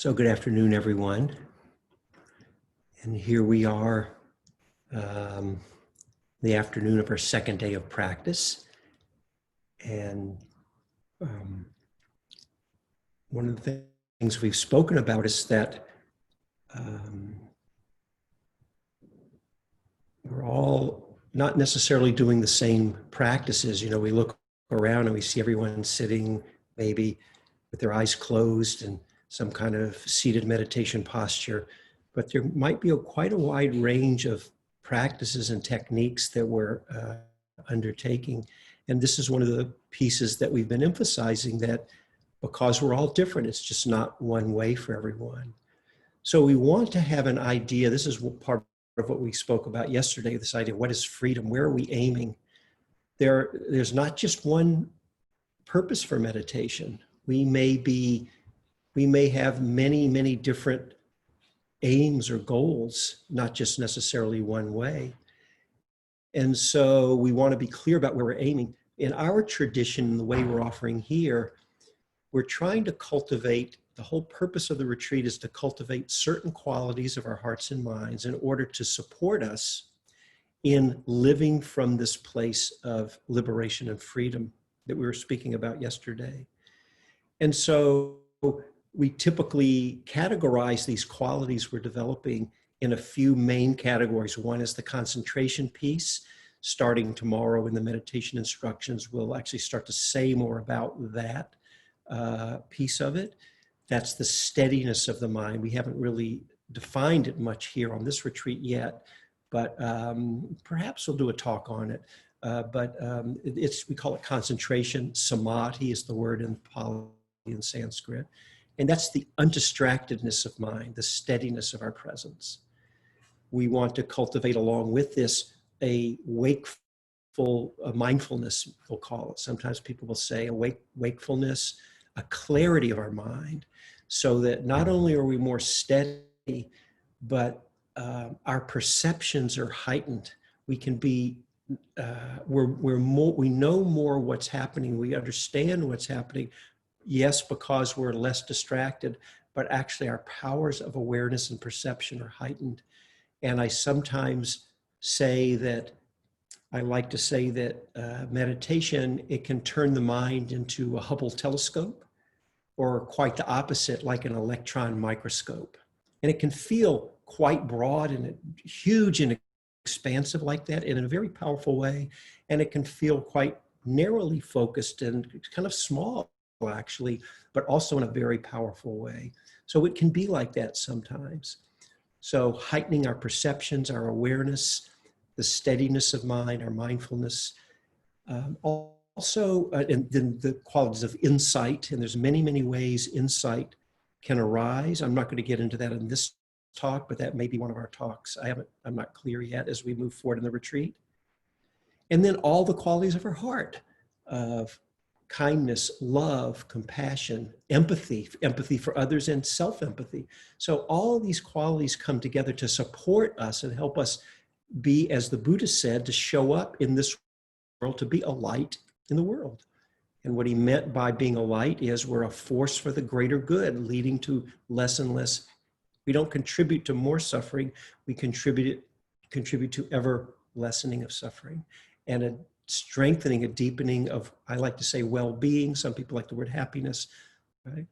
So good afternoon, everyone. And here we are, the afternoon of our second day of practice. And one of the things we've spoken about is that we're all not necessarily doing the same practices. You know, we look around and we see everyone sitting maybe with their eyes closed and some kind of seated meditation posture, but there might be quite a wide range of practices and techniques that we're undertaking. And this is one of the pieces that we've been emphasizing, that because we're all different, it's just not one way for everyone. So we want to have an idea. This is part of what we spoke about yesterday, this idea of what is freedom? Where are we aiming? There's not just one purpose for meditation. We may have many, many different aims or goals, not just necessarily one way. And so we want to be clear about where we're aiming. In our tradition, the way we're offering here, we're trying to cultivate, the whole purpose of the retreat is to cultivate certain qualities of our hearts and minds in order to support us in living from this place of liberation and freedom that we were speaking about yesterday. And so we typically categorize these qualities we're developing in a few main categories. One is the concentration piece. Starting tomorrow in the meditation instructions, we'll actually start to say more about that piece of it. That's the steadiness of the mind. We haven't really defined it much here on this retreat yet, but perhaps we'll do a talk on it. We call it concentration. Samadhi is the word in Pali and Sanskrit. And that's the undistractedness of mind, the steadiness of our presence. We want to cultivate along with this a wakeful mindfulness, we'll call it. Sometimes people will say a wakefulness, a clarity of our mind, so that not only are we more steady, but our perceptions are heightened. We can be, we know more what's happening. We understand what's happening. Yes, because we're less distracted, but actually our powers of awareness and perception are heightened. And I sometimes say that, I like to say that meditation, it can turn the mind into a Hubble telescope, or quite the opposite, like an electron microscope. And it can feel quite broad and huge and expansive like that, in a very powerful way. And it can feel quite narrowly focused and kind of small, actually, but also in a very powerful way. So it can be like that sometimes. So heightening our perceptions, our awareness, the steadiness of mind, our mindfulness, also, and then the qualities of insight. And there's many, many ways insight can arise. I'm not going to get into that in this talk, but that may be one of our talks. I'm not clear yet as we move forward in the retreat. And then all the qualities of our heart, of kindness, love, compassion, empathy for others, and self-empathy. So all these qualities come together to support us and help us be, as the Buddha said, to show up in this world, to be a light in the world. And what he meant by being a light is we're a force for the greater good, leading to less and less. We don't contribute to more suffering, we contribute to ever lessening of suffering, and a strengthening, a deepening of, I like to say, well-being. Some people like the word happiness, right?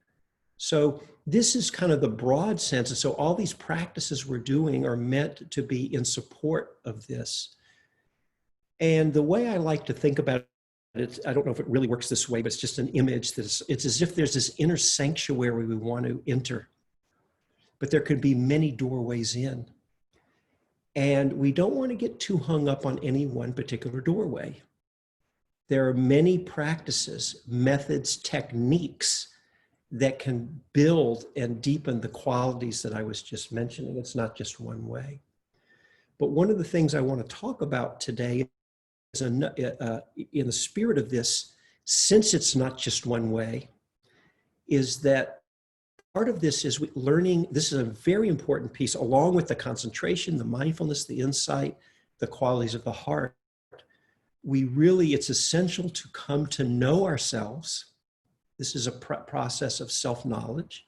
So this is kind of the broad sense. And so all these practices we're doing are meant to be in support of this. And the way I like to think about it, I don't know if it really works this way, but it's just an image that it's as if there's this inner sanctuary we want to enter, but there could be many doorways in. And we don't want to get too hung up on any one particular doorway. There are many practices, methods, techniques that can build and deepen the qualities that I was just mentioning. It's not just one way. But one of the things I want to talk about today is, in the spirit of this, since it's not just one way, is that part of this is learning. This is a very important piece, along with the concentration, the mindfulness, the insight, the qualities of the heart. It's essential to come to know ourselves. This is a process of self-knowledge.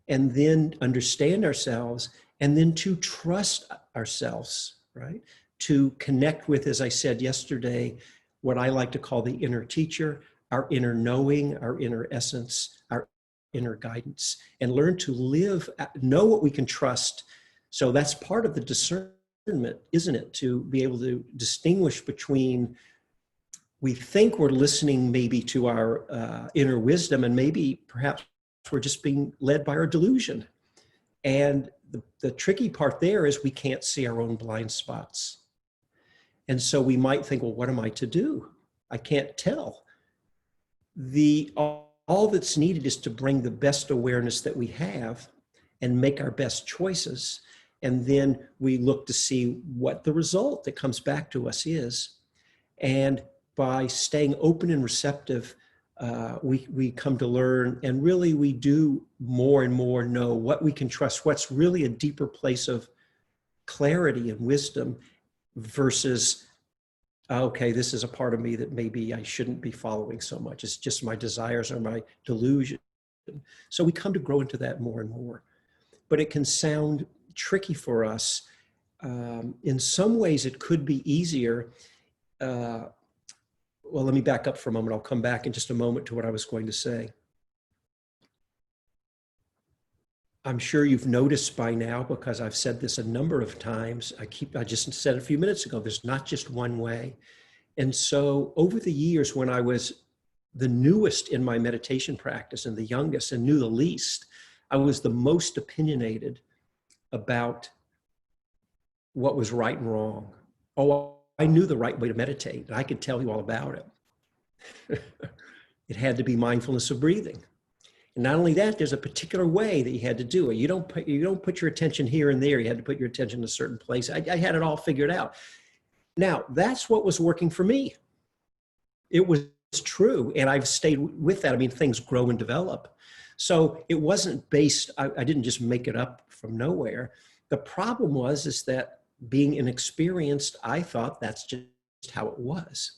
and then understand ourselves, and then to trust ourselves, right? To connect with, as I said yesterday, what I like to call the inner teacher, our inner knowing, our inner essence, our inner guidance, and learn to live, know what we can trust. So that's part of the discernment, isn't it? To be able to distinguish between, we think we're listening maybe to our inner wisdom, and maybe perhaps we're just being led by our delusion. And the tricky part there is we can't see our own blind spots. And so we might think, well, what am I to do? I can't tell. All that's needed is to bring the best awareness that we have and make our best choices. And then we look to see what the result that comes back to us is. And by staying open and receptive, we come to learn, and really we do more and more know what we can trust, what's really a deeper place of clarity and wisdom versus, okay, this is a part of me that maybe I shouldn't be following so much. It's just my desires or my delusion. So we come to grow into that more and more. But it can sound tricky for us. In some ways, it could be easier. Well, let me back up for a moment. I'll come back in just a moment to what I was going to say. I'm sure you've noticed by now, because I've said this a number of times, I just said a few minutes ago, there's not just one way. And so over the years, when I was the newest in my meditation practice and the youngest and knew the least, I was the most opinionated about what was right and wrong. Oh, I knew the right way to meditate, and I could tell you all about it. It had to be mindfulness of breathing. And not only that, there's a particular way that you had to do it. You don't put your attention here and there. You had to put your attention in a certain place. I had it all figured out. Now, that's what was working for me. It was true, and I've stayed with that. I mean, things grow and develop. So it wasn't based, I didn't just make it up from nowhere. The problem is that being inexperienced, I thought that's just how it was.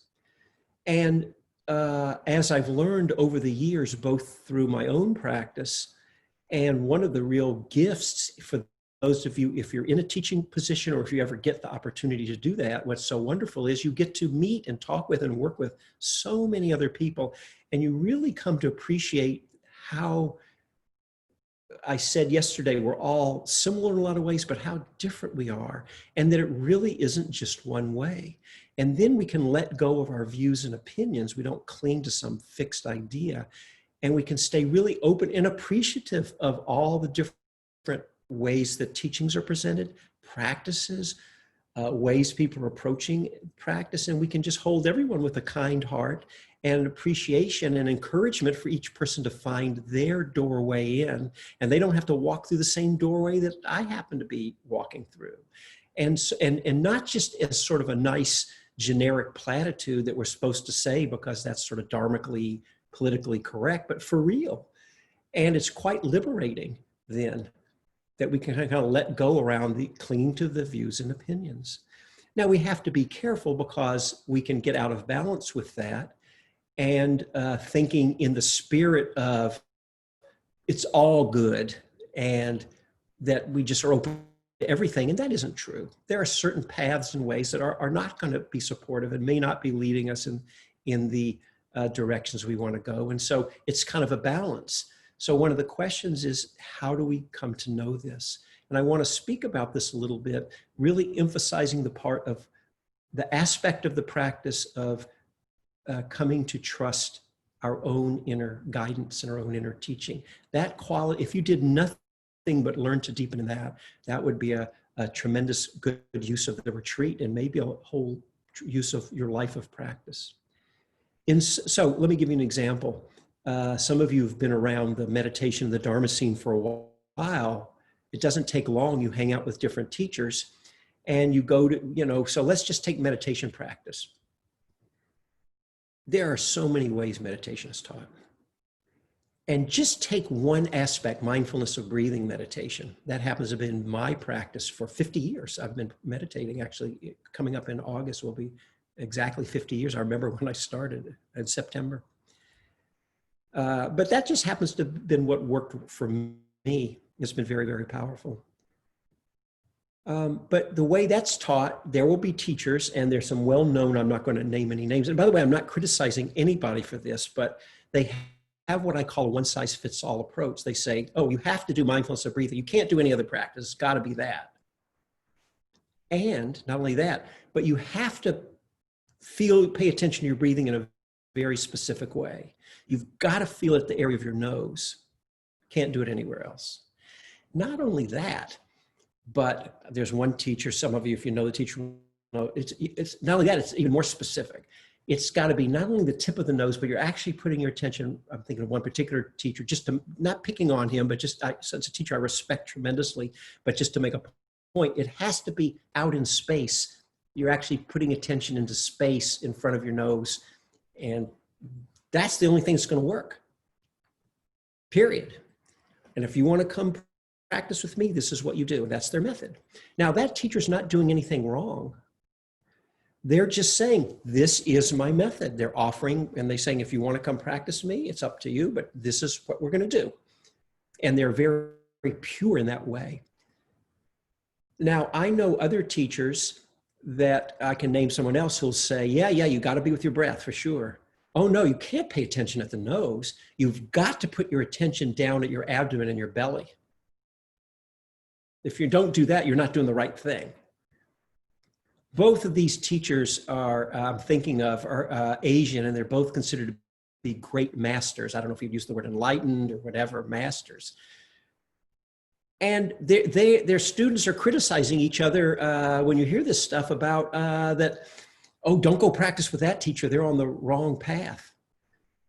And as I've learned over the years, both through my own practice, and one of the real gifts for those of you, if you're in a teaching position or if you ever get the opportunity to do that, what's so wonderful is you get to meet and talk with and work with so many other people, and you really come to appreciate how, I said yesterday, we're all similar in a lot of ways, but how different we are, and that it really isn't just one way. And then we can let go of our views and opinions. We don't cling to some fixed idea, and we can stay really open and appreciative of all the different ways that teachings are presented, practices, ways people are approaching practice, and we can just hold everyone with a kind heart and appreciation and encouragement for each person to find their doorway in. And they don't have to walk through the same doorway that I happen to be walking through. And not just as sort of a nice generic platitude that we're supposed to say because that's sort of dharmically, politically correct, but for real. And it's quite liberating then that we can kind of let go around the clinging to the views and opinions. Now we have to be careful because we can get out of balance with that and thinking in the spirit of it's all good and that we just are open to everything, and that isn't true. There are certain paths and ways that are not going to be supportive and may not be leading us in the directions we want to go, and so it's kind of a balance. So one of the questions is, how do we come to know this? And I want to speak about this a little bit, really emphasizing the part of the aspect of the practice of coming to trust our own inner guidance and our own inner teaching. That quality, if you did nothing but learn to deepen in that, that would be a tremendous good use of the retreat and maybe a whole use of your life of practice. So let me give you an example. Some of you have been around the meditation, the Dharma scene for a while. It doesn't take long. You hang out with different teachers and you go to, so let's just take meditation practice. There are so many ways meditation is taught. And just take one aspect, mindfulness of breathing meditation. That happens to have been my practice for 50 years. I've been meditating, actually, coming up in August will be exactly 50 years. I remember when I started in September. But that just happens to have been what worked for me. It's been very, very powerful. But the way that's taught, there will be teachers, and there's some well-known, I'm not going to name any names. And by the way, I'm not criticizing anybody for this, but they have what I call a one-size-fits-all approach. They say, oh, you have to do mindfulness of breathing. You can't do any other practice. It's got to be that. And not only that, but you have to pay attention to your breathing in a very specific way. You've got to feel it at the area of your nose. Can't do it anywhere else. Not only that, but there's one teacher, some of you, if you know the teacher, know it's not only that, it's even more specific. It's got to be not only the tip of the nose, but you're actually putting your attention, I'm thinking of one particular teacher, just to, not picking on him, but just, since a teacher I respect tremendously, but just to make a point, it has to be out in space. You're actually putting attention into space in front of your nose. And that's the only thing that's going to work, period. And if you want to come practice with me, this is what you do. That's their method. Now, that teacher's not doing anything wrong. They're just saying, this is my method. They're offering, and they're saying, if you want to come practice me, it's up to you, but this is what we're going to do. And they're very, very pure in that way. Now, I know other teachers that I can name someone else who'll say, yeah, you got to be with your breath for sure. Oh no, you can't pay attention at the nose. You've got to put your attention down at your abdomen and your belly. If you don't do that, you're not doing the right thing. Both of these teachers are, I'm thinking of, are Asian, and they're both considered to be great masters. I don't know if you'd use the word enlightened or whatever, masters. And their students are criticizing each other when you hear this stuff about that, oh, don't go practice with that teacher. They're on the wrong path.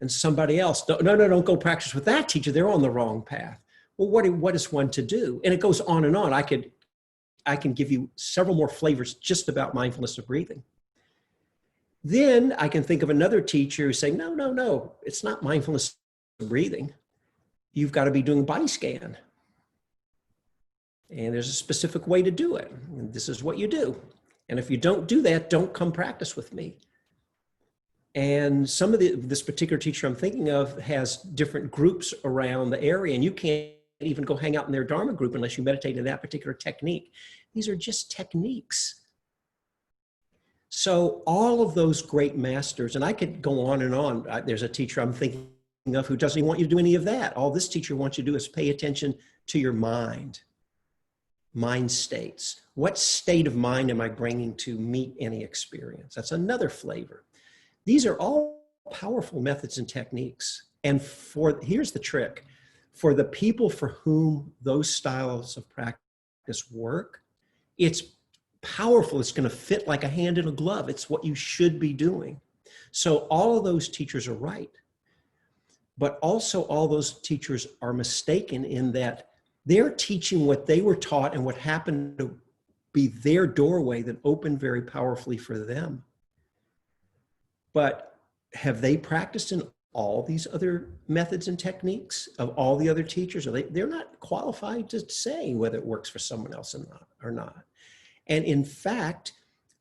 And somebody else, no, don't go practice with that teacher. They're on the wrong path. Well, what is one to do? And it goes on and on. I can give you several more flavors just about mindfulness of breathing. Then I can think of another teacher who's saying, no, it's not mindfulness of breathing. You've got to be doing body scan. And there's a specific way to do it. And this is what you do. And if you don't do that, don't come practice with me. And some of this particular teacher I'm thinking of has different groups around the area, and you can't even go hang out in their Dharma group unless you meditate in that particular technique. These are just techniques. So all of those great masters, and I could go on and on. There's a teacher I'm thinking of who doesn't even want you to do any of that. All this teacher wants you to do is pay attention to your mind states. What state of mind am I bringing to meet any experience? That's another flavor. These are all powerful methods and techniques. And here's the trick. For the people for whom those styles of practice work, it's powerful. It's going to fit like a hand in a glove. It's what you should be doing. So all of those teachers are right. But also all those teachers are mistaken in that they're teaching what they were taught and what happened to be their doorway that opened very powerfully for them. But have they practiced in all these other methods and techniques of all the other teachers? They're not qualified to say whether it works for someone else or not. And in fact,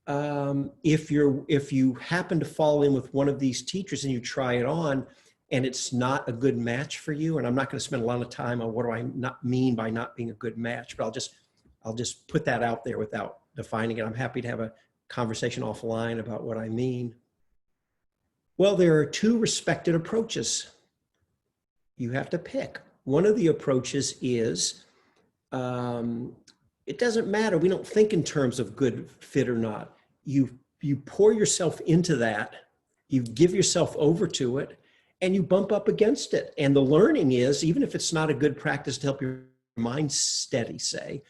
if you happen to fall in with one of these teachers and you try it on, and it's not a good match for you, and I'm not going to spend a lot of time on what do I not mean by not being a good match, but I'll just put that out there without defining it. I'm happy to have a conversation offline about what I mean. Well, there are two respected approaches. You have to pick. One of the approaches is, it doesn't matter. We don't think in terms of good fit or not. You pour yourself into that, you give yourself over to it, and you bump up against it. And the learning is, even if it's not a good practice to help your mind steady, say,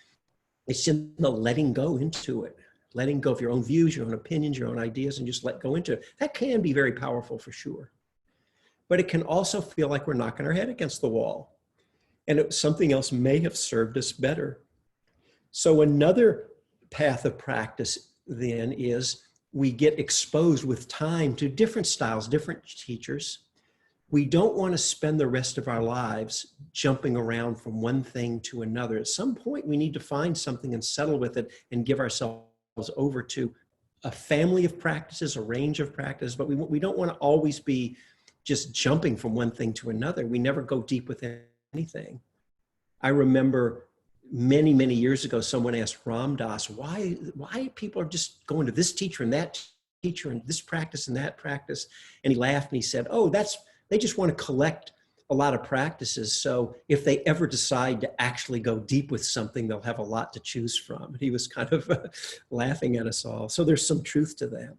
it's in the letting go into it. Letting go of your own views, your own opinions, your own ideas, and just let go into it. That can be very powerful for sure. But it can also feel like we're knocking our head against the wall. And something else may have served us better. So another path of practice then is we get exposed with time to different styles, different teachers. We don't want to spend the rest of our lives jumping around from one thing to another. At some point, we need to find something and settle with it and give ourselves over to a family of practices, a range of practices, but we don't want to always be just jumping from one thing to another. We never go deep with anything. I remember many, many years ago, someone asked Ram Dass, why people are just going to this teacher and that teacher and this practice and that practice. And he laughed and he said, oh, they just want to collect a lot of practices. So if they ever decide to actually go deep with something, they'll have a lot to choose from. And he was kind of laughing at us all. So there's some truth to that.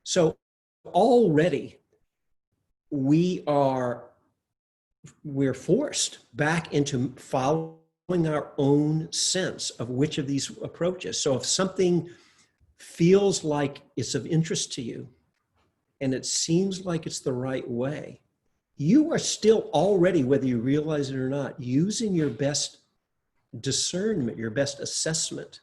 So already we're forced back into following our own sense of which of these approaches. So if something feels like it's of interest to you and it seems like it's the right way, you are still already, whether you realize it or not, using your best discernment, your best assessment.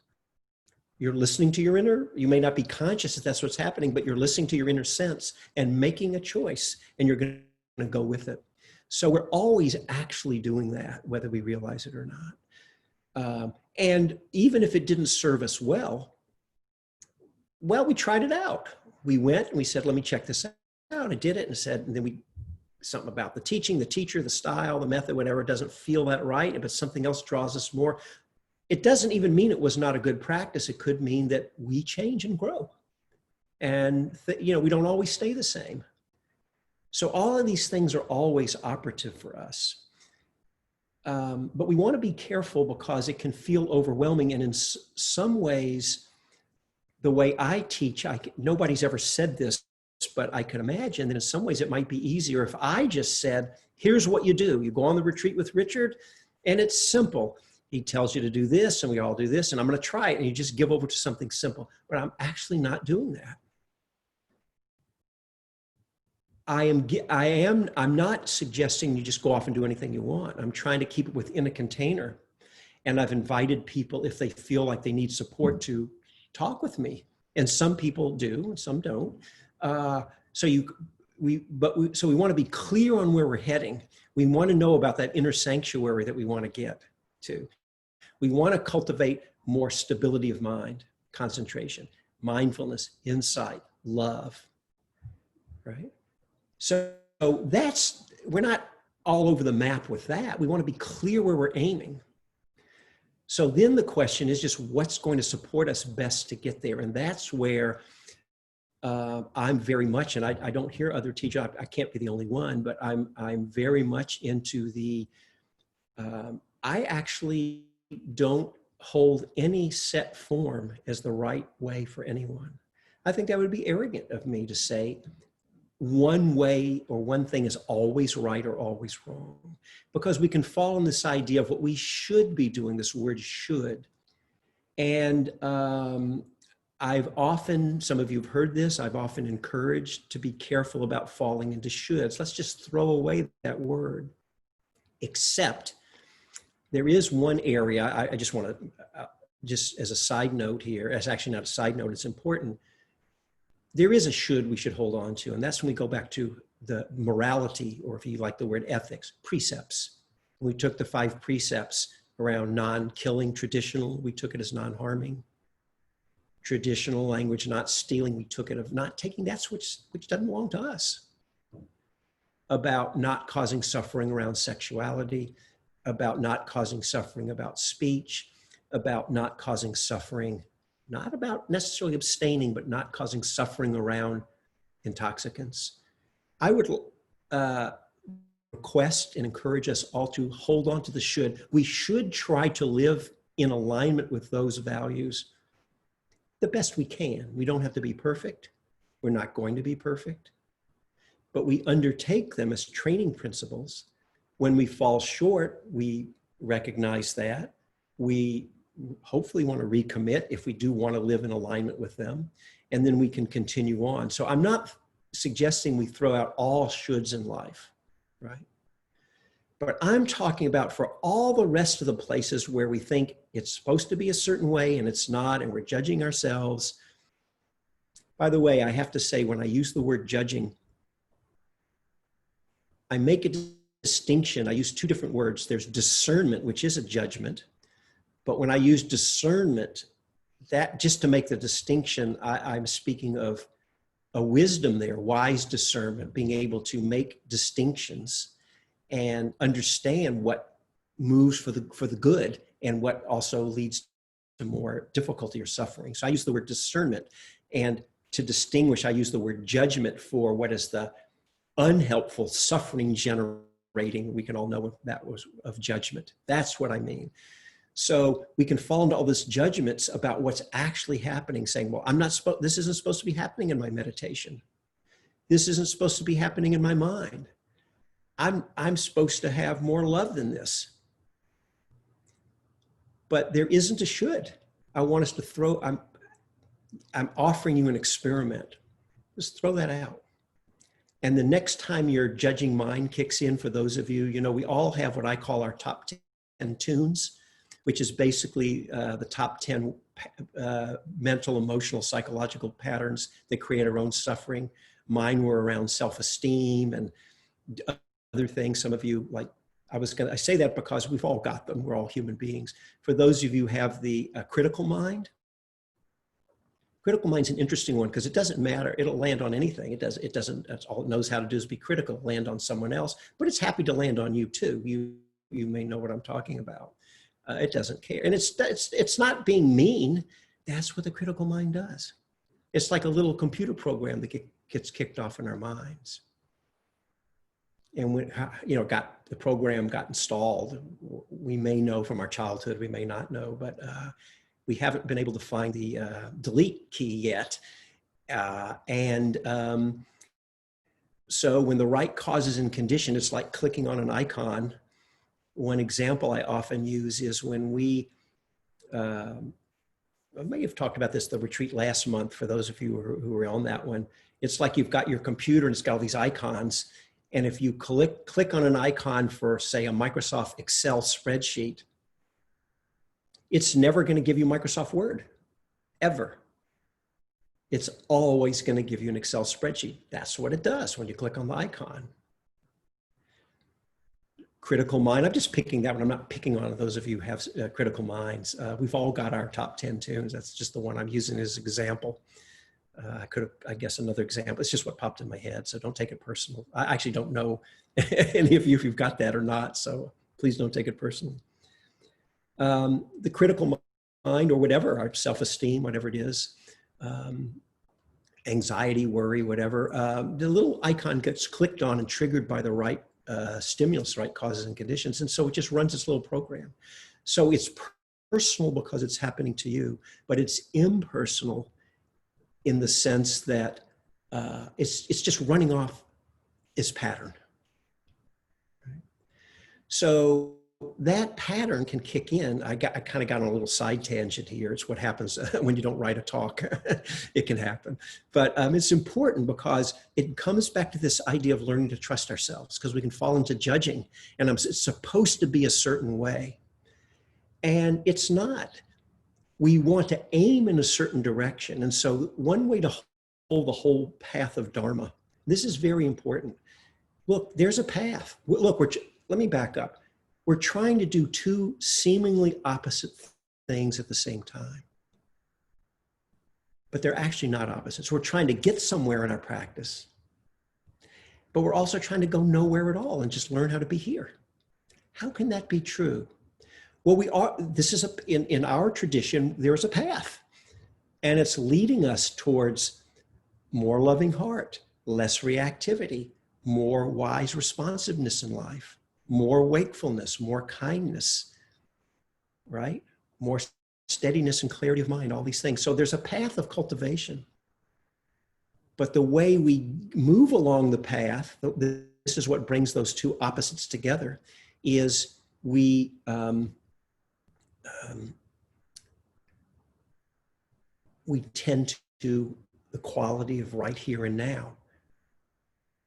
You're listening to your inner, you may not be conscious that that's what's happening, but you're listening to your inner sense and making a choice, and you're going to go with it. So we're always actually doing that, whether we realize it or not. And even if it didn't serve us well, we tried it out. We went and we said, let me check this out. I did it and said, and then something about the teaching, the teacher, the style, the method, whatever, doesn't feel that right, but something else draws us more. It doesn't even mean it was not a good practice. It could mean that we change and grow. And we don't always stay the same. So all of these things are always operative for us. But we want to be careful because it can feel overwhelming. And in some ways, the way I teach, nobody's ever said this, but I could imagine that in some ways it might be easier if I just said, here's what you do. You go on the retreat with Richard, and it's simple. He tells you to do this, and we all do this, and I'm going to try it. And you just give over to something simple. But I'm actually not doing that. I'm not suggesting you just go off and do anything you want. I'm trying to keep it within a container. And I've invited people, if they feel like they need support, to talk with me. And some people do, and some don't. So we want to be clear on where we're heading. We want to know about that inner sanctuary that we want to get to. We want to cultivate more stability of mind, concentration, mindfulness, insight, love, right? So we're not all over the map with that. We want to be clear where we're aiming. So then the question is just what's going to support us best to get there? And that's where I'm very much, and I don't hear other teachers, I can't be the only one, but I'm very much into I actually don't hold any set form as the right way for anyone. I think that would be arrogant of me to say one way or one thing is always right or always wrong, because we can fall in this idea of what we should be doing, this word should. And I've often, some of you have heard this, I've often encouraged to be careful about falling into shoulds. Let's just throw away that word. Except there is one area, I just want to, just as a side note here, as actually not a side note, it's important. There is a should we should hold on to, and that's when we go back to the morality, or if you like the word ethics, precepts. We took the 5 precepts around non-killing, traditional, we took it as non-harming. Traditional language, not stealing, we took it of not taking that which doesn't belong to us. About not causing suffering around sexuality, about not causing suffering about speech, about not causing suffering, not about necessarily abstaining, but not causing suffering around intoxicants. I would request and encourage us all to hold on to the should. We should try to live in alignment with those values the best we can. We don't have to be perfect. We're not going to be perfect. But we undertake them as training principles. When we fall short, we recognize that. We hopefully want to recommit if we do want to live in alignment with them. And then we can continue on. So I'm not suggesting we throw out all shoulds in life, right? But I'm talking about for all the rest of the places where we think it's supposed to be a certain way and it's not, and we're judging ourselves. By the way, I have to say, when I use the word judging, I make a distinction. I use 2 different words. There's discernment, which is a judgment. But when I use discernment, that just to make the distinction, I'm speaking of a wisdom there, wise discernment, being able to make distinctions and understand what moves for the good, and what also leads to more difficulty or suffering. So I use the word discernment, and to distinguish, I use the word judgment for what is the unhelpful suffering generating. We can all know that was of judgment. That's what I mean. So we can fall into all this judgments about what's actually happening, saying, well, this isn't supposed to be happening in my meditation. This isn't supposed to be happening in my mind. I'm supposed to have more love than this. But there isn't a should. I want us to I'm offering you an experiment. Just throw that out. And the next time your judging mind kicks in, for those of you, we all have what I call our top 10 tunes, which is basically the top 10 mental, emotional, psychological patterns that create our own suffering. Mine were around self-esteem and other things. Some of you, I say that because we've all got them. We're all human beings. For those of you who have the critical mind, critical mind's an interesting one because it doesn't matter. It'll land on anything. That's all it knows how to do is be critical, land on someone else, but it's happy to land on you too. You may know what I'm talking about. It doesn't care. And it's not being mean. That's what the critical mind does. It's like a little computer program that gets kicked off in our minds. And when, the program got installed, we may know from our childhood, we may not know, but we haven't been able to find the delete key yet. So when the right causes and condition, it's like clicking on an icon. One example I often use is when I may have talked about this, the retreat last month, for those of you who were on that one. It's like you've got your computer and it's got all these icons. And if you click on an icon for, say, a Microsoft Excel spreadsheet, it's never going to give you Microsoft Word, ever. It's always going to give you an Excel spreadsheet. That's what it does when you click on the icon. Critical mind, I'm just picking that one. I'm not picking on those of you who have critical minds. We've all got our top 10 tunes. That's just the one I'm using as an example. I guess another example, it's just what popped in my head, so don't take it personal. I actually don't know any of you if you've got that or not, so please don't take it personally. The critical mind, or whatever, our self-esteem, whatever it is, anxiety, worry, whatever, the little icon gets clicked on and triggered by the right stimulus, right causes and conditions, and so it just runs its little program. So it's personal because it's happening to you, but it's impersonal in the sense that it's just running off its pattern. Right? So that pattern can kick in. I kind of got on a little side tangent here. It's what happens when you don't write a talk. It can happen. But it's important because it comes back to this idea of learning to trust ourselves, because we can fall into judging, and it's supposed to be a certain way. And it's not. We want to aim in a certain direction. And so one way to hold the whole path of Dharma, this is very important. Look, there's a path. Look, let me back up. We're trying to do two seemingly opposite things at the same time. But they're actually not opposites. We're trying to get somewhere in our practice, but we're also trying to go nowhere at all and just learn how to be here. How can that be true? Well, in our tradition, there's a path, and it's leading us towards more loving heart, less reactivity, more wise responsiveness in life, more wakefulness, more kindness, right? More steadiness and clarity of mind, all these things. So there's a path of cultivation. But the way we move along the path, this is what brings those two opposites together, is we tend to the quality of right here and now.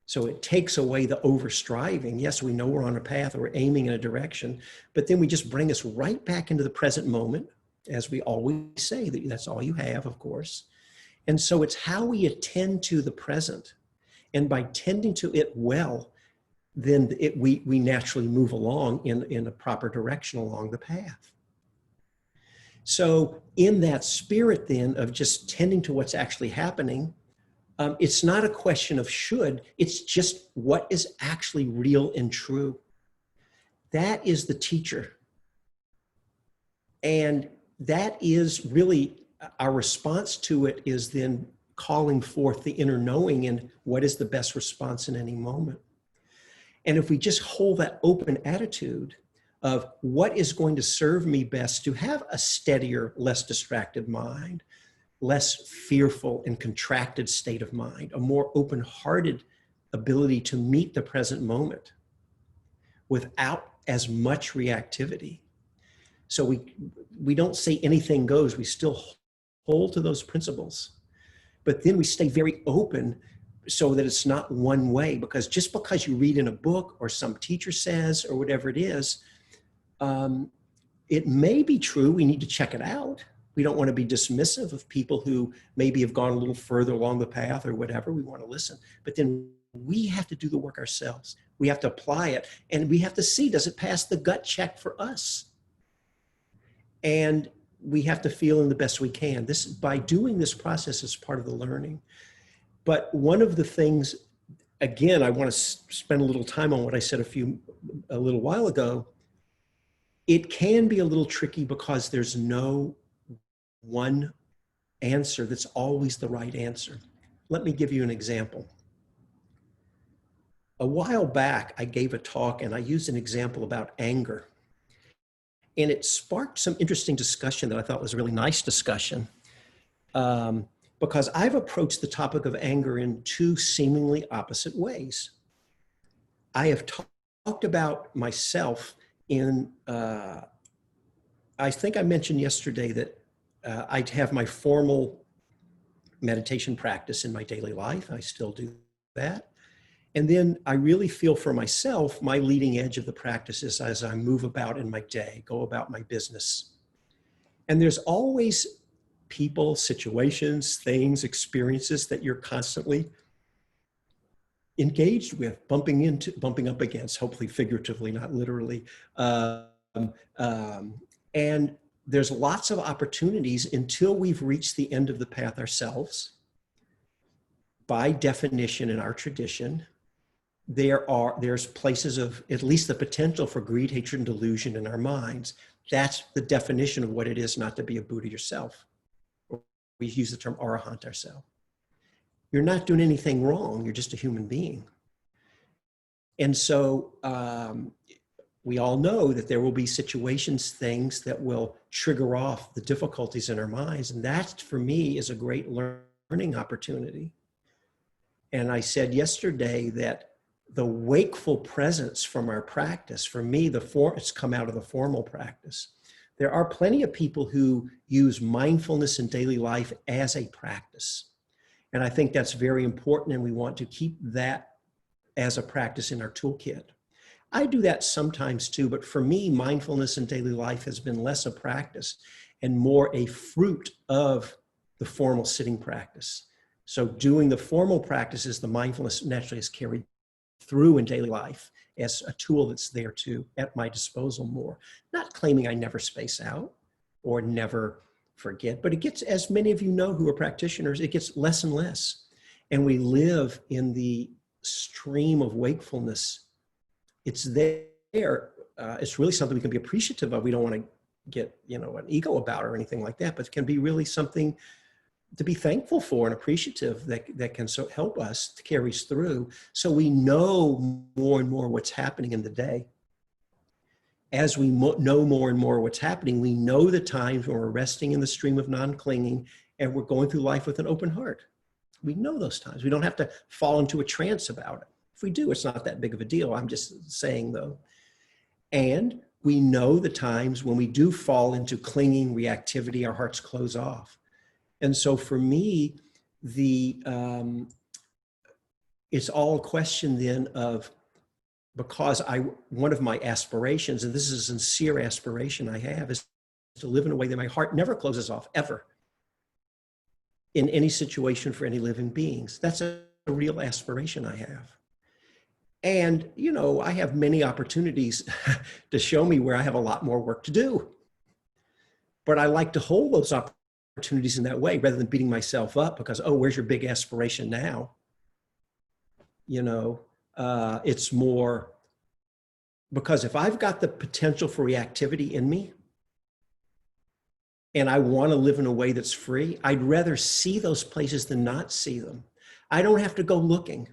So it takes away the over-striving. Yes, we know we're on a path, or we're aiming in a direction, but then we just bring us right back into the present moment, as we always say, that's all you have, of course. And so it's how we attend to the present. And by tending to it well, then we naturally move along in a proper direction along the path. So in that spirit then of just tending to what's actually happening, it's not a question of should, it's just what is actually real and true. that is the teacher. And that is really our response to it, is then calling forth the inner knowing and what is the best response in any moment. And if we just hold that open attitude of what is going to serve me best to have a steadier, less distracted mind, less fearful and contracted state of mind, a more open-hearted ability to meet the present moment without as much reactivity. So we don't say anything goes, we still hold to those principles, but then we stay very open so that it's not one way, because just because you read in a book or some teacher says or whatever it is, it may be true, we need to check it out. We don't want to be dismissive of people who maybe have gone a little further along the path or whatever. We want to listen, but then we have to do the work ourselves. We have to apply it, and we have to see, does it pass the gut check for us? And we have to feel in the best we can. This, by doing this process, is part of the learning. But one of the things, again, I want to spend a little time on what I said a little while ago. It can be a little tricky because there's no one answer that's always the right answer. Let me give you an example. A while back, I gave a talk and I used an example about anger. And it sparked some interesting discussion that I thought was a really nice discussion, because I've approached the topic of anger in two seemingly opposite ways. I have talked about myself in, I think I mentioned yesterday that I have my formal meditation practice in my daily life. I still do that. And then I really feel for myself, my leading edge of the practices as I move about in my day, go about my business. And there's always people, situations, things, experiences that you're constantly engaged with, bumping up against, hopefully figuratively, not literally. And there's lots of opportunities until we've reached the end of the path ourselves. By definition, in our tradition, there's places of at least the potential for greed, hatred, and delusion in our minds. That's the definition of what it is not to be a Buddha yourself. We use the term arahant ourselves. You're not doing anything wrong. You're just a human being. And so we all know that there will be situations, things that will trigger off the difficulties in our minds. And that, for me, is a great learning opportunity. And I said yesterday that the wakeful presence from our practice, for me, it's come out of the formal practice. There are plenty of people who use mindfulness in daily life as a practice. And I think that's very important, and we want to keep that as a practice in our toolkit. I do that sometimes too, but for me, mindfulness in daily life has been less a practice and more a fruit of the formal sitting practice. So doing the formal practices, the mindfulness naturally is carried through in daily life as a tool that's there too, at my disposal more. Not claiming I never space out or never forget, but it gets, as many of you know who are practitioners, it gets less and less. And we live in the stream of wakefulness. It's there. It's really something we can be appreciative of. We don't want to get, an ego about or anything like that, but it can be really something to be thankful for and appreciative that can so help us to carry us through. So we know more and more what's happening in the day. As we know more and more what's happening, we know the times when we're resting in the stream of non-clinging and we're going through life with an open heart. We know those times. We don't have to fall into a trance about it. If we do, it's not that big of a deal. I'm just saying though. And we know the times when we do fall into clinging, reactivity, our hearts close off. And so for me, it's all a question then of, because one of my aspirations, and this is a sincere aspiration I have, is to live in a way that my heart never closes off, ever, in any situation for any living beings. That's a real aspiration I have. And, I have many opportunities to show me where I have a lot more work to do. But I like to hold those opportunities in that way rather than beating myself up because, oh, where's your big aspiration now? It's more, Because if I've got the potential for reactivity in me and I want to live in a way that's free, I'd rather see those places than not see them. I don't have to go looking.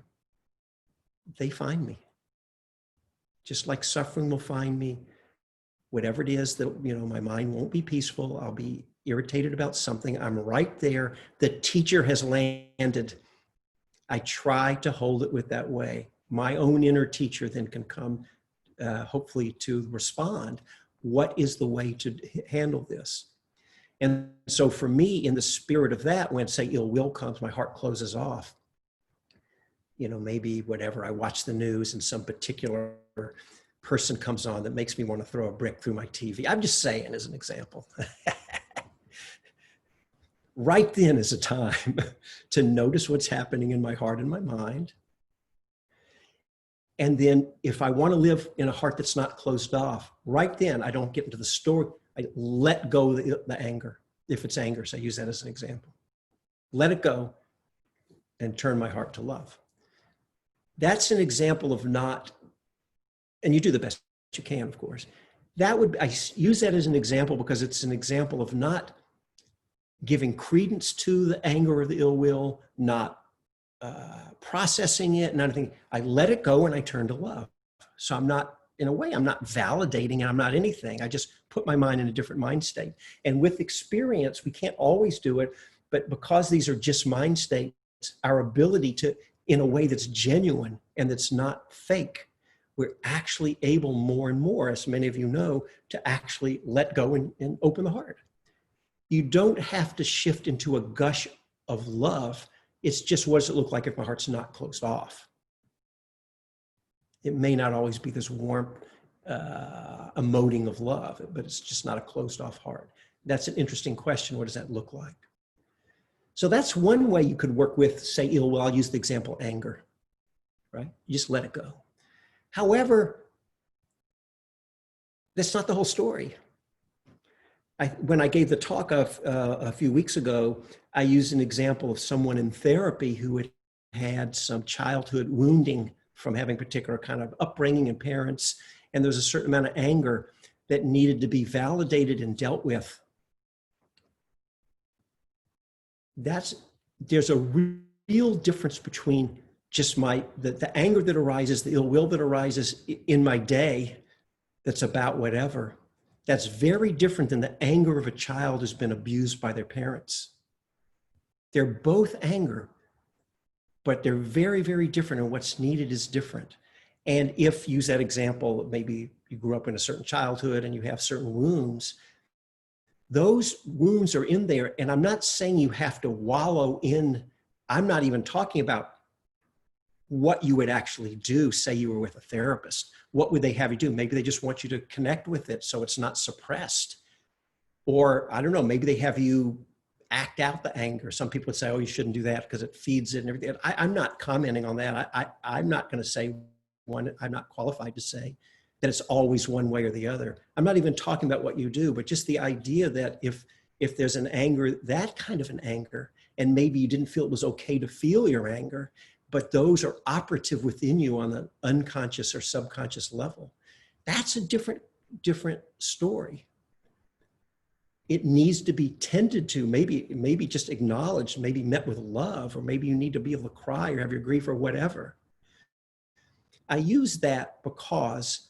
They find me. Just like suffering will find me. Whatever it is that, my mind won't be peaceful. I'll be irritated about something. I'm right there. The teacher has landed. I try to hold it with that way. My own inner teacher then can come, hopefully, to respond. What is the way to handle this? And so for me, in the spirit of that, when, say, ill will comes, my heart closes off. Maybe whatever, I watch the news and some particular person comes on that makes me want to throw a brick through my TV. I'm just saying as an example. Right then is a time to notice what's happening in my heart and my mind. And then if I want to live in a heart that's not closed off, right then I don't get into the story. I let go the anger. If it's anger, so I use that as an example. Let it go and turn my heart to love. That's an example of not, and you do the best you can, of course. I use that as an example because it's an example of not giving credence to the anger or the ill will, not processing it, not anything. I let it go and I turn to love. So I'm not, in a way, I'm not validating and I'm not anything. I just put my mind in a different mind state. And with experience, we can't always do it, but because these are just mind states, our ability to, in a way that's genuine and that's not fake, we're actually able more and more, as many of you know, to actually let go and open the heart. You don't have to shift into a gush of love. It's just, what does it look like if my heart's not closed off? It may not always be this warm emoting of love, but it's just not a closed off heart. That's an interesting question. What does that look like? So that's one way you could work with, say, ill will. I'll use the example anger, right? You just let it go. However, that's not the whole story. When I gave the talk a few weeks ago, I used an example of someone in therapy who had had some childhood wounding from having particular kind of upbringing and parents, and there was a certain amount of anger that needed to be validated and dealt with. There's a real difference between just the anger that arises, the ill will that arises in my day that's about whatever. That's very different than the anger of a child who's been abused by their parents. They're both anger, but they're very, very different, and what's needed is different. And if, use that example, maybe you grew up in a certain childhood and you have certain wounds, those wounds are in there. And I'm not saying you have to wallow in, I'm not even talking about what you would actually do. Say you were with a therapist. What would they have you do? Maybe they just want you to connect with it so it's not suppressed. Or I don't know, maybe they have you act out the anger. Some people would say, oh, you shouldn't do that because it feeds it and everything. I'm not commenting on that. I'm not going to say one, I'm not qualified to say that it's always one way or the other. I'm not even talking about what you do, but just the idea that if there's an anger, that kind of an anger, and maybe you didn't feel it was okay to feel your anger, but those are operative within you on the unconscious or subconscious level, that's a different story. It needs to be tended to, maybe just acknowledged, maybe met with love, or maybe you need to be able to cry or have your grief or whatever. I use that because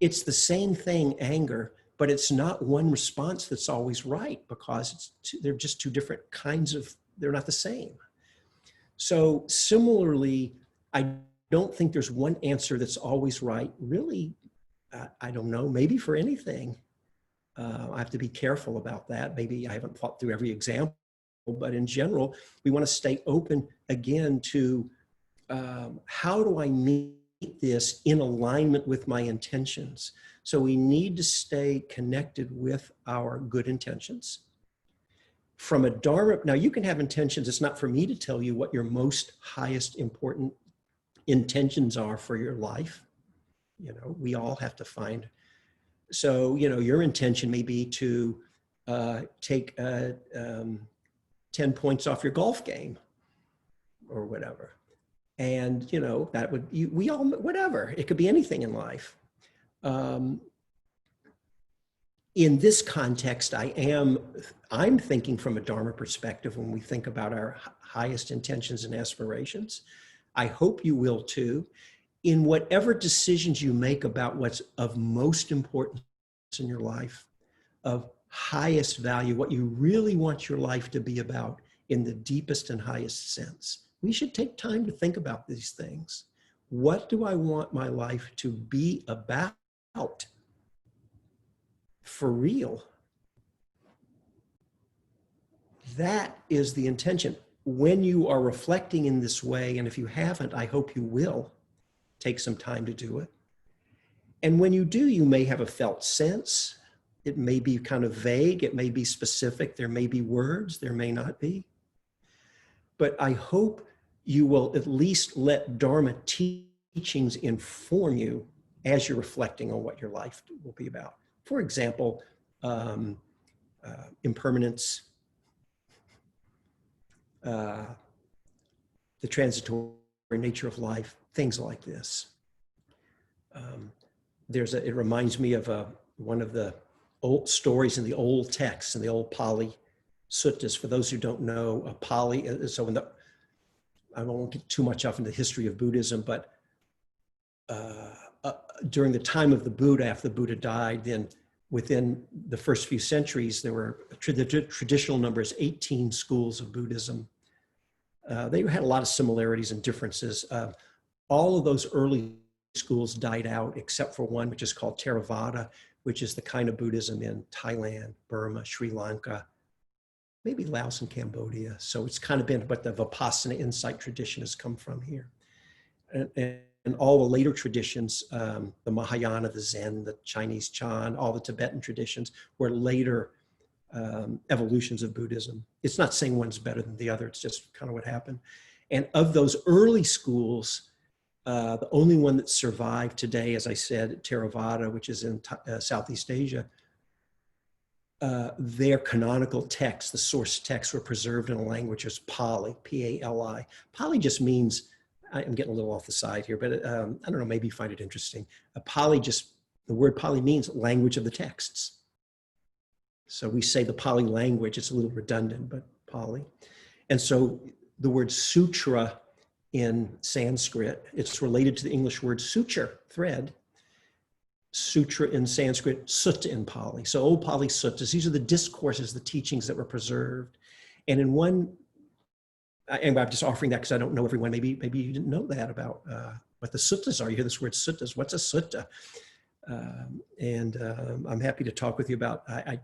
it's the same thing, anger, but it's not one response that's always right, because they're just two different kinds of, they're not the same. So similarly, I don't think there's one answer that's always right. Really, I don't know, maybe for anything. I have to be careful about that. Maybe I haven't thought through every example, but in general, we want to stay open again to how do I meet this in alignment with my intentions? So we need to stay connected with our good intentions. From a Dharma, now you can have intentions. It's not for me to tell you what your most highest important intentions are for your life. You know, we all have to find. So, you know, your intention may be to take 10 points off your golf game or whatever. And, you know, that would, we all, whatever, it could be anything in life. Um, in this context, I'm thinking from a Dharma perspective when we think about our highest intentions and aspirations. I hope you will too. In whatever decisions you make about what's of most importance in your life, of highest value, what you really want your life to be about in the deepest and highest sense, we should take time to think about these things. What do I want my life to be about? For real. That is the intention. When you are reflecting in this way, and if you haven't, I hope you will take some time to do it. And when you do, you may have a felt sense. It may be kind of vague. It may be specific. There may be words. There may not be. But I hope you will at least let Dharma teachings inform you as you're reflecting on what your life will be about. For example, impermanence, the transitory nature of life, things like this. It reminds me of one of the old stories in the old texts, in the old Pali suttas. For those who don't know, Pali, I won't get too much off into the history of Buddhism, but during the time of the Buddha, after the Buddha died, then within the first few centuries, there were, the traditional number is 18 schools of Buddhism. They had a lot of similarities and differences. All of those early schools died out except for one, which is called Theravada, which is the kind of Buddhism in Thailand, Burma, Sri Lanka, maybe Laos and Cambodia. So it's kind of been what the Vipassana insight tradition has come from here. And all the later traditions, the Mahayana, the Zen, the Chinese Chan, all the Tibetan traditions were later evolutions of Buddhism. It's not saying one's better than the other, it's just kind of what happened. And of those early schools, the only one that survived today, as I said, Theravada, which is in Southeast Asia, their canonical texts, the source texts, were preserved in a language as Pali, P-A-L-I. Pali just means, I'm getting a little off the side here, but I don't know, maybe you find it interesting. The word Pali means language of the texts. So we say the Pali language, it's a little redundant, but Pali. And so the word sutra in Sanskrit, it's related to the English word suture, thread. Sutra in Sanskrit, sutta in Pali. So old Pali suttas, these are the discourses, the teachings that were preserved. And in one, and I'm just offering that because I don't know everyone, maybe you didn't know that about what the suttas are. You hear this word suttas, what's a sutta? I'm happy to talk with you about, I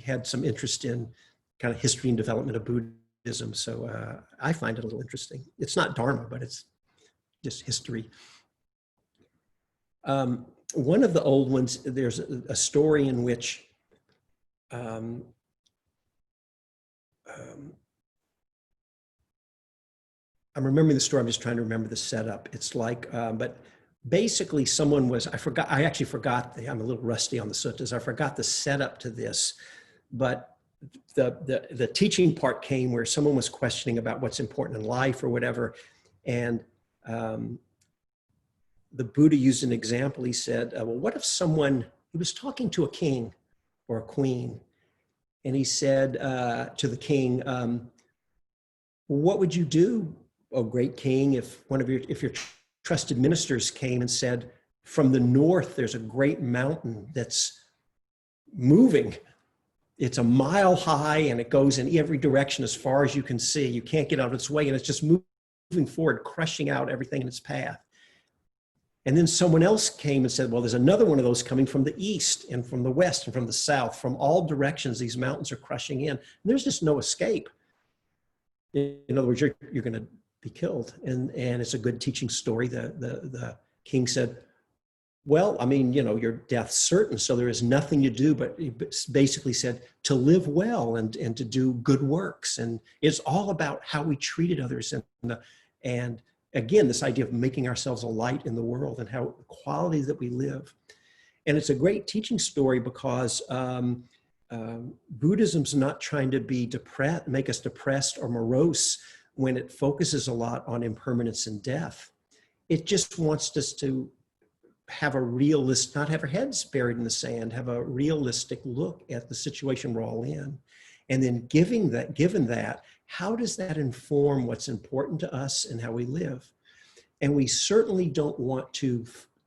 had some interest in kind of history and development of Buddhism. So I find it a little interesting. It's not Dharma, but it's just history. One of the old ones, there's a story in which I'm remembering the story, I'm just trying to remember the setup. It's like, but basically someone was, I actually forgot, I'm a little rusty on the suttas, I forgot the setup to this, but the teaching part came where someone was questioning about what's important in life or whatever, and the Buddha used an example. He said, well, what if he was talking to a king or a queen, and he said to the king, what would you do, oh great king, if your trusted ministers came and said, from the north, there's a great mountain that's moving. It's a mile high and it goes in every direction as far as you can see. You can't get out of its way and it's just moving forward, crushing out everything in its path. And then someone else came and said, well, there's another one of those coming from the east and from the west and from the south. From all directions, these mountains are crushing in. And there's just no escape. In other words, you're going to be killed. And it's a good teaching story. The king said, well, I mean, your death's certain, so there is nothing you do, but he basically said to live well and to do good works. And it's all about how we treated others. And again, this idea of making ourselves a light in the world and how the qualities that we live. And it's a great teaching story because Buddhism's not trying to be make us depressed or morose when it focuses a lot on impermanence and death. It just wants us to have a realist, not have our heads buried in the sand, have a realistic look at the situation we're all in. And then given that, how does that inform what's important to us and how we live? And we certainly don't want to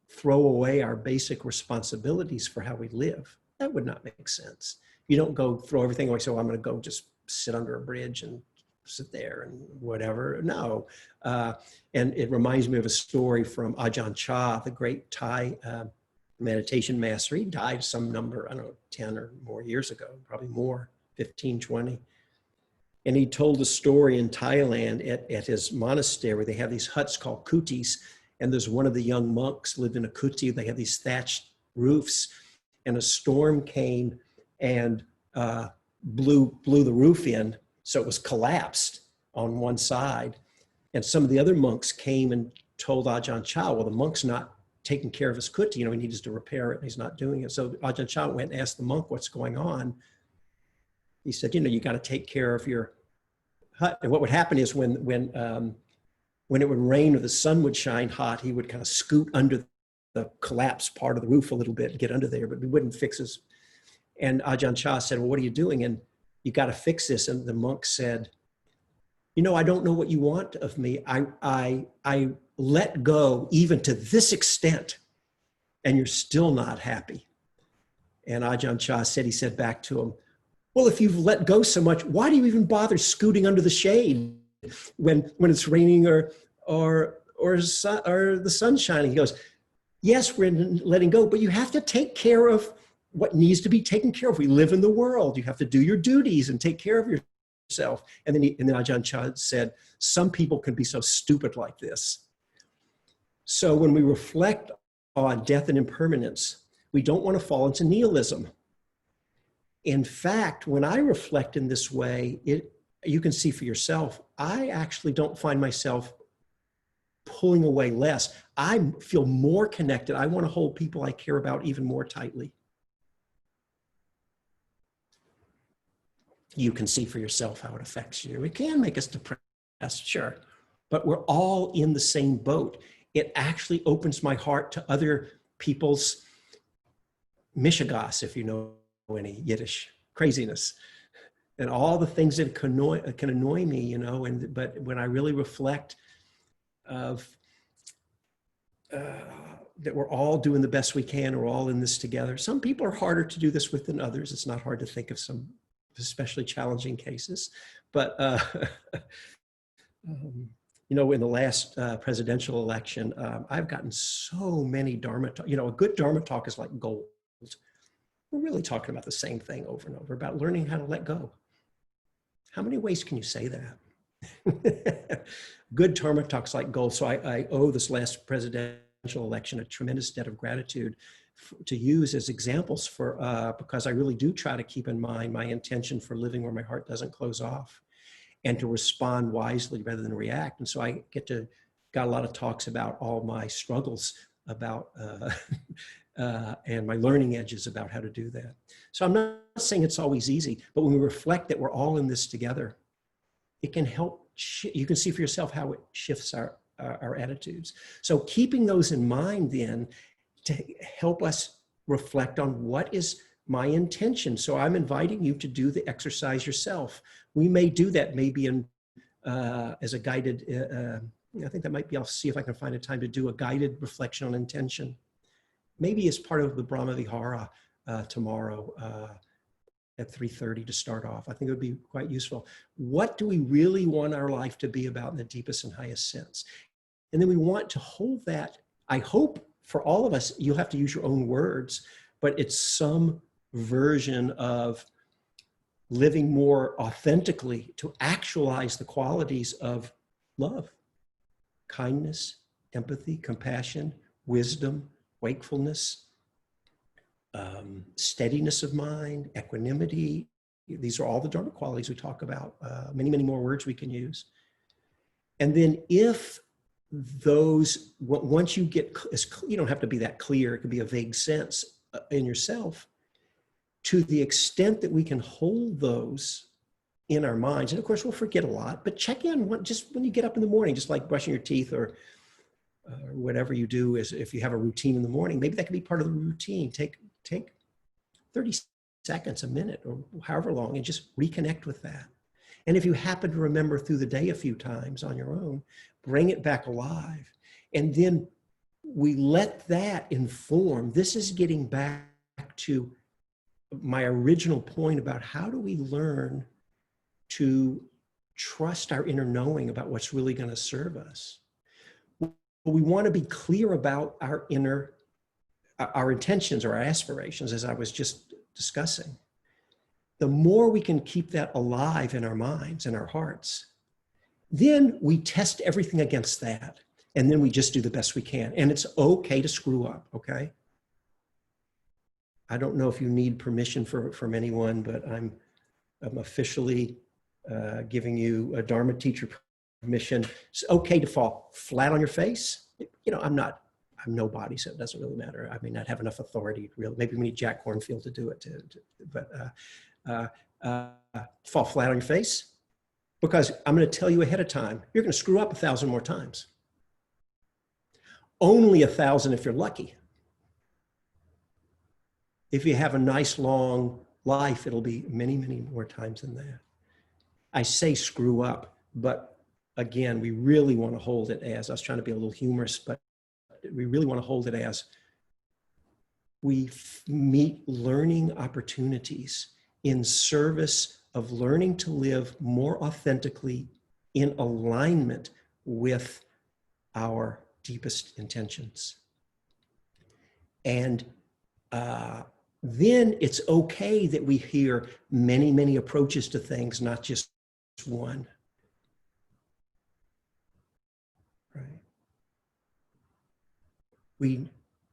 throw away our basic responsibilities for how we live. That would not make sense. You don't go throw everything away, so I'm going to go just sit under a bridge and sit there and whatever. No. And it reminds me of a story from Ajahn Chah, the great Thai meditation master. He died some number, I don't know, 10 or more years ago, probably more, 15, 20. And he told a story in Thailand at his monastery where they have these huts called kutis. And there's one of the young monks lived in a kuti. They have these thatched roofs, and a storm came and blew the roof in. So it was collapsed on one side. And some of the other monks came and told Ajahn Chah, well, the monk's not taking care of his kuti, he needs to repair it, and he's not doing it. So Ajahn Chah went and asked the monk what's going on. He said, you got to take care of your hut. And what would happen is when it would rain or the sun would shine hot, he would kind of scoot under the collapsed part of the roof a little bit and get under there, but he wouldn't fix his. And Ajahn Chah said, well, what are you doing? And you got to fix this. And the monk said, I don't know what you want of me. I let go even to this extent, and you're still not happy. And Ajahn Chah said, he said back to him, well, if you've let go so much, why do you even bother scooting under the shade when it's raining or the sun's shining? He goes, yes, we're letting go, but you have to take care of what needs to be taken care of. We live in the world. You have to do your duties and take care of yourself. And then Ajahn Chah said, some people can be so stupid like this. So when we reflect on death and impermanence, we don't want to fall into nihilism. In fact, when I reflect in this way, you can see for yourself, I actually don't find myself pulling away less. I feel more connected. I want to hold people I care about even more tightly. You can see for yourself how it affects you. It can make us depressed, sure, but we're all in the same boat. It actually opens my heart to other people's mishigas, if you know any Yiddish, craziness, and all the things that can annoy me, but when I really reflect of that we're all doing the best we can, we're all in this together. Some people are harder to do this with than others. It's not hard to think of some especially challenging cases, but in the last presidential election, I've gotten so many Dharma talk. A good Dharma talk is like gold. We're really talking about the same thing over and over, about learning how to let go. How many ways can you say that? Good Dharma talks like gold. So I owe this last presidential election a tremendous debt of gratitude to use as examples because I really do try to keep in mind my intention for living where my heart doesn't close off, and to respond wisely rather than react. And so I got a lot of talks about all my struggles about and my learning edges about how to do that. So I'm not saying it's always easy, but when we reflect that we're all in this together, it can help. You can see for yourself how it shifts our attitudes. So keeping those in mind then to help us reflect on what is my intention. So I'm inviting you to do the exercise yourself. We may do that maybe as a guided, I think that might be, I'll see if I can find a time to do a guided reflection on intention. Maybe as part of the Brahma Vihara tomorrow at 3:30 to start off. I think it would be quite useful. What do we really want our life to be about in the deepest and highest sense? And then we want to hold that. I hope for all of us, you'll have to use your own words, but it's some version of living more authentically to actualize the qualities of love, kindness, empathy, compassion, wisdom, wakefulness, steadiness of mind, equanimity. These are all the Dharma qualities we talk about. Many, many more words we can use. And then if those, once you get, you don't have to be that clear, it could be a vague sense in yourself, to the extent that we can hold those in our minds. And of course, we'll forget a lot, but check in just when you get up in the morning, just like brushing your teeth or whatever you do is, if you have a routine in the morning, maybe that can be part of the routine. Take 30 seconds, a minute, or however long, and just reconnect with that. And if you happen to remember through the day a few times on your own, bring it back alive. And then we let that inform. This is getting back to my original point about how do we learn to trust our inner knowing about what's really going to serve us. We want to be clear about our intentions or our aspirations, as I was just discussing. The more we can keep that alive in our minds and our hearts, then we test everything against that. And then we just do the best we can. And it's okay to screw up, okay? I don't know if you need permission from anyone, but I'm officially giving you a Dharma teacher permission. It's okay to fall flat on your face. You know, I'm nobody, so it doesn't really matter. I may not have enough authority, really. Maybe we need Jack Kornfield to do it, but fall flat on your face, because I'm going to tell you ahead of time, you're going to screw up 1,000 more times. Only 1,000 if you're lucky. If you have a nice long life, it'll be many, many more times than that. I say screw up, but again, we really want to hold it as, I was trying to be a little humorous, but we really want to hold it as we meet learning opportunities in service of learning to live more authentically in alignment with our deepest intentions. And then it's okay that we hear many, many approaches to things, not just one. Right?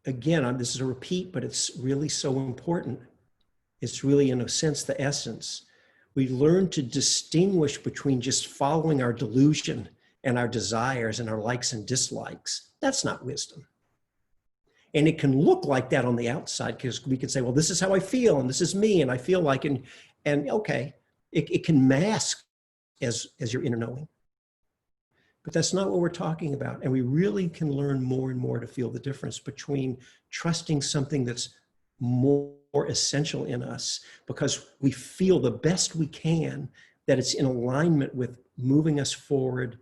Again, this is a repeat, but it's really so important. It's really, in a sense, the essence. We learn to distinguish between just following our delusion and our desires and our likes and dislikes. That's not wisdom. And it can look like that on the outside, because we can say, well, this is how I feel, and this is me, and I feel like, and okay, it can mask as your inner knowing. But that's not what we're talking about. And we really can learn more and more to feel the difference between trusting something that's more essential in us, because we feel the best we can that it's in alignment with moving us forward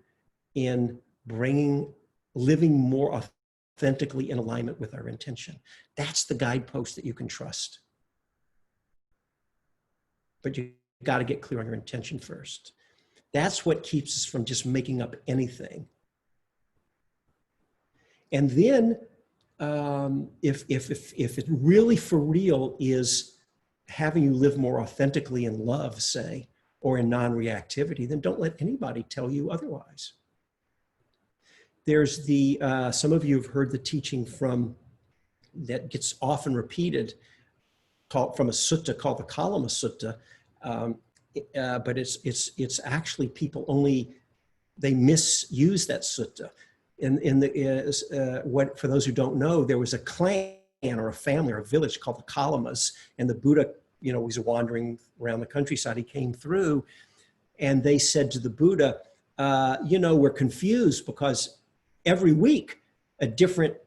in living more authentically in alignment with our intention. That's the guidepost that you can trust. But you got to get clear on your intention first. That's what keeps us from just making up anything. And then if it really for real is having you live more authentically in love, say, or in non-reactivity, then don't let anybody tell you otherwise. There's some of you have heard the teaching that gets often repeated, from a sutta called the Kalama Sutta, but it's actually people they misuse that sutta. For those who don't know, there was a clan or a family or a village called the Kalamas, and the Buddha, was wandering around the countryside. He came through, and they said to the Buddha, we're confused because every week a different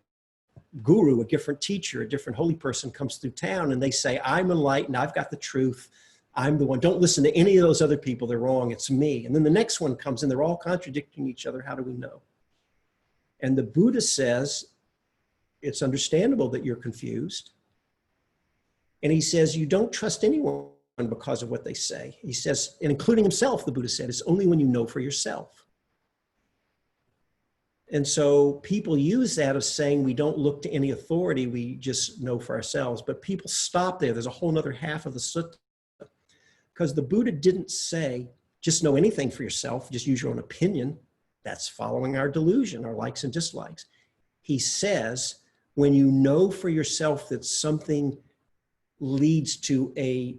guru, a different teacher, a different holy person comes through town, and they say, I'm enlightened, I've got the truth, I'm the one. Don't listen to any of those other people, they're wrong, it's me. And then the next one comes and they're all contradicting each other. How do we know? And the Buddha says, it's understandable that you're confused. And he says, you don't trust anyone because of what they say. He says, and including himself, the Buddha said, it's only when you know for yourself. And so people use that as saying we don't look to any authority, we just know for ourselves. But people stop there. There's a whole other half of the sutta. Because the Buddha didn't say, just know anything for yourself, just use your own opinion. That's following our delusion, our likes and dislikes. He says, when you know for yourself that something leads to a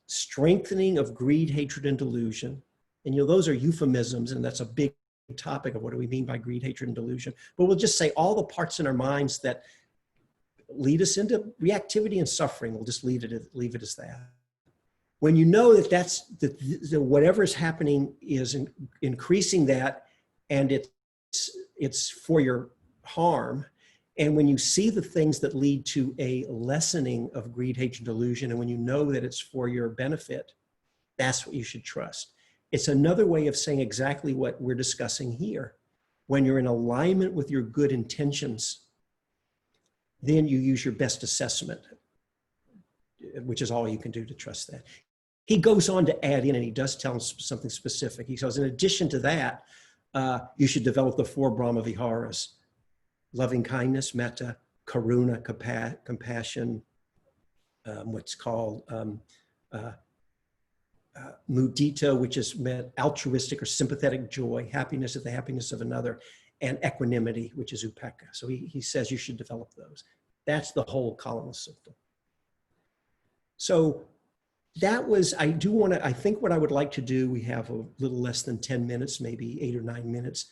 strengthening of greed, hatred, and delusion, and those are euphemisms, and that's a big topic of what do we mean by greed, hatred, and delusion. But we'll just say all the parts in our minds that lead us into reactivity and suffering, we'll just leave it as that. When you know that whatever is happening is increasing that, and it's for your harm. And when you see the things that lead to a lessening of greed, hatred, delusion, and when you know that it's for your benefit, that's what you should trust. It's another way of saying exactly what we're discussing here. When you're in alignment with your good intentions, then you use your best assessment, which is all you can do to trust that. He goes on to add in, and he does tell us something specific. He says, in addition to that, you should develop the 4 Brahma Viharas: loving kindness, metta, karuna, compassion, what's called mudita, which is meant altruistic or sympathetic joy, happiness at the happiness of another, and equanimity, which is upekkha. So he says you should develop those. That's the whole Kalama Sutta. So that was, I think what I would like to do, we have a little less than 10 minutes, maybe 8 or 9 minutes.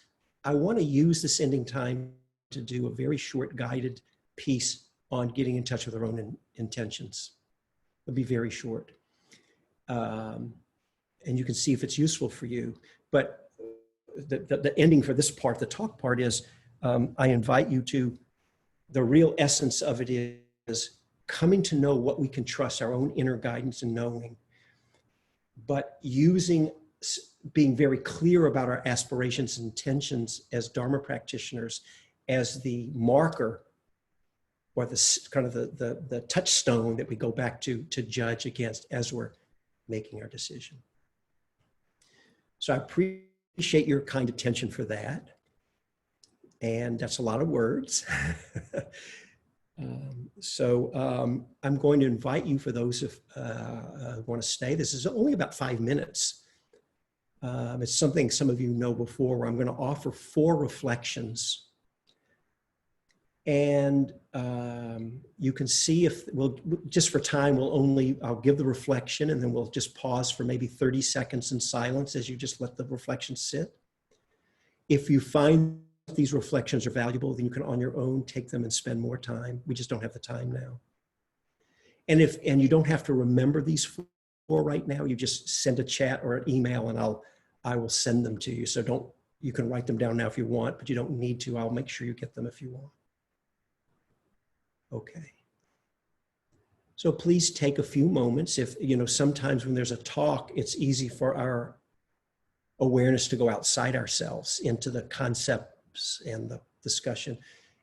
I want to use this ending time to do a very short guided piece on getting in touch with our own intentions. It'll be very short. And you can see if it's useful for you. But the ending for this part, the talk part, is I invite you to, the real essence of it is coming to know what we can trust, our own inner guidance and knowing, but being very clear about our aspirations and intentions as Dharma practitioners as the marker or the kind of the touchstone that we go back to judge against as we're making our decision. So I appreciate your kind attention for that. And that's a lot of words. I'm going to invite you, for those who want to stay. This is only about 5 minutes. It's something some of you know before, where I'm going to offer 4 reflections. And you can see if, just for time, I'll give the reflection, and then we'll just pause for maybe 30 seconds in silence as you just let the reflection sit. If you find these reflections are valuable, then you can on your own take them and spend more time. We just don't have the time now. And you don't have to remember these 4 right now. You just send a chat or an email, and I will send them to you. So you can write them down now if you want, but you don't need to. I'll make sure you get them if you want. Okay. So please take a few moments. If, sometimes when there's a talk, it's easy for our awareness to go outside ourselves into the concepts and the discussion.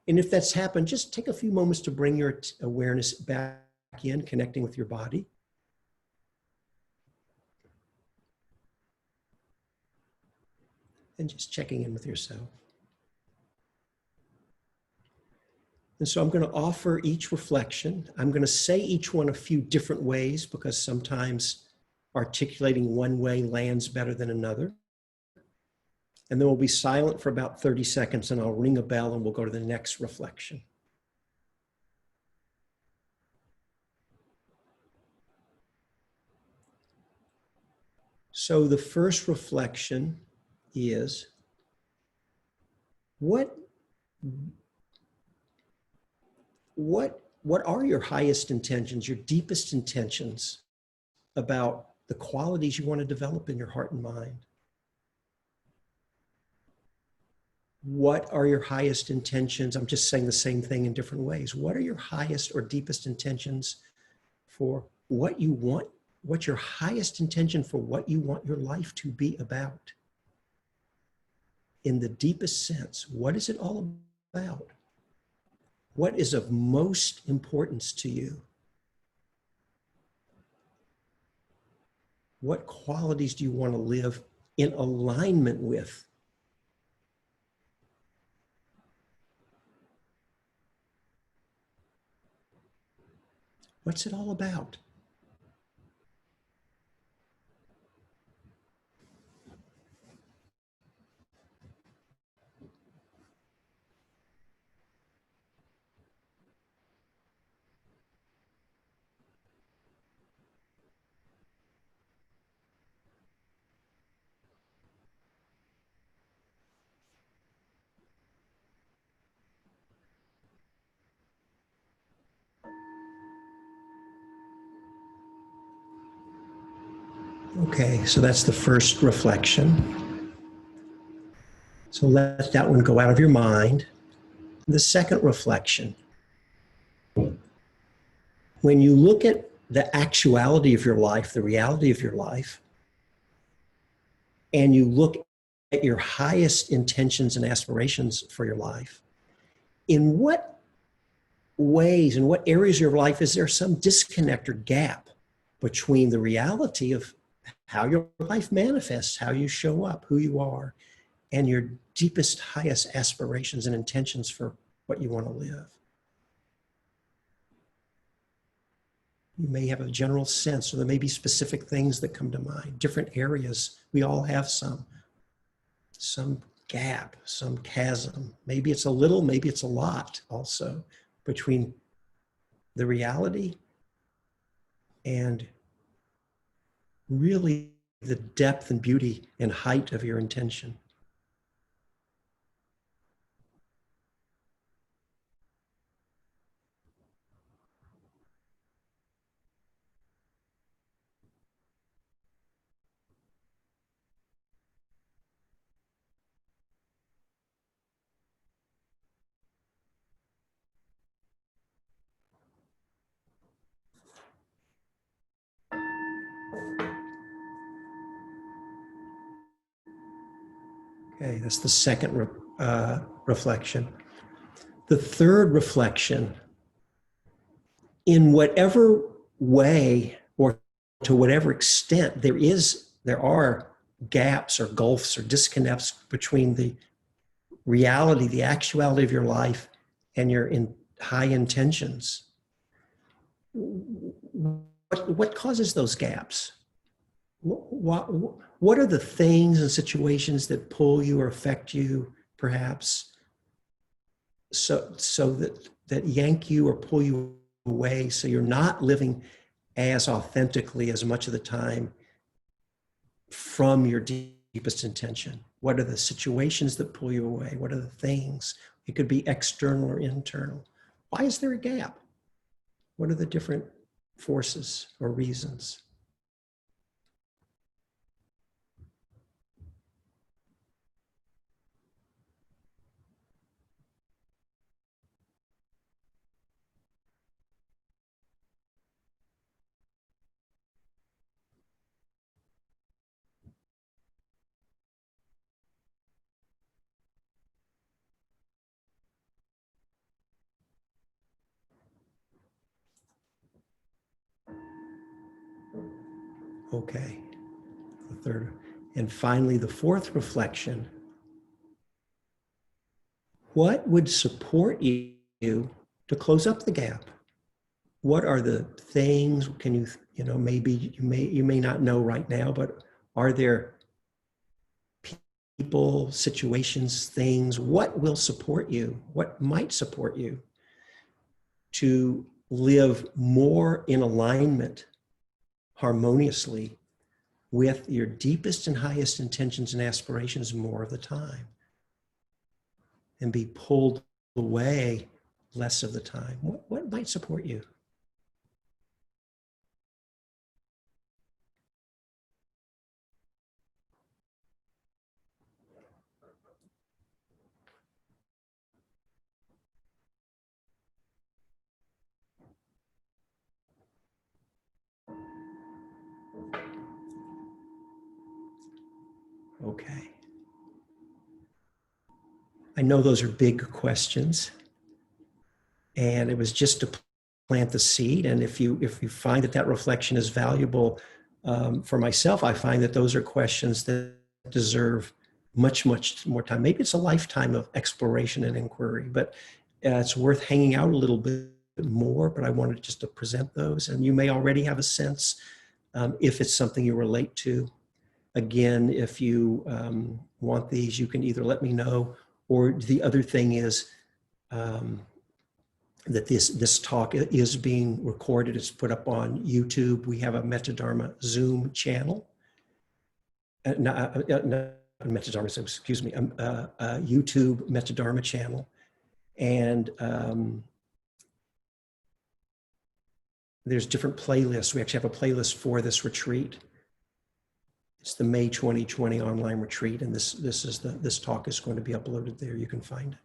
And if that's happened, just take a few moments to bring your awareness back in, connecting with your body. And just checking in with yourself. And so I'm going to offer each reflection. I'm going to say each one a few different ways, because sometimes articulating one way lands better than another. And then we'll be silent for about 30 seconds, and I'll ring a bell, and we'll go to the next reflection. So the first reflection is, what are your highest intentions, your deepest intentions about the qualities you want to develop in your heart and mind? What are your highest intentions? I'm just saying the same thing in different ways. What are your highest or deepest intentions for what you want? What's your highest intention for what you want your life to be about? In the deepest sense, what is it all about? What is of most importance to you? What qualities do you want to live in alignment with? What's it all about? Okay, so that's the first reflection. So let that one go out of your mind. The second reflection, when you look at the actuality of your life, the reality of your life, and you look at your highest intentions and aspirations for your life, in what ways, in what areas of your life is there some disconnect or gap between the reality of how your life manifests, how you show up, who you are, and your deepest, highest aspirations and intentions for what you want to live? You may have a general sense, or there may be specific things that come to mind, different areas. We all have some gap, some chasm. Maybe it's a little, maybe it's a lot also, between the reality and really the depth and beauty and height of your intention. Okay, that's the second reflection. The third reflection, in whatever way or to whatever extent there are gaps or gulfs or disconnects between the reality, the actuality of your life and your high intentions. What causes those gaps? What are the things and situations that pull you or affect you, perhaps, so that yank you or pull you away, so you're not living as authentically as much of the time from your deepest intention? What are the situations that pull you away? What are the things? It could be external or internal. Why is there a gap? What are the different forces or reasons? Okay, the third. And finally, the fourth reflection. What would support you to close up the gap? What are the things, can you know, maybe you may not know right now, but are there people, situations, things, what will support you? What might support you to live more in alignment, harmoniously, with your deepest and highest intentions and aspirations more of the time, and be pulled away less of the time? What might support you? Okay. I know those are big questions, and it was just to plant the seed. And if you find that reflection is valuable, for myself, I find that those are questions that deserve much more time. Maybe it's a lifetime of exploration and inquiry, but it's worth hanging out a little bit more. But I wanted just to present those, and you may already have a sense if it's something you relate to. Again, if you want these, you can either let me know, or the other thing is that this talk is being recorded. It's put up on YouTube. We have a Metadharma Zoom channel. Not Metadharma Zoom, excuse me, a YouTube Metadharma channel. And there's different playlists. We actually have a playlist for this retreat. It's the May 2020 online retreat, and this talk is going to be uploaded there. You can find it.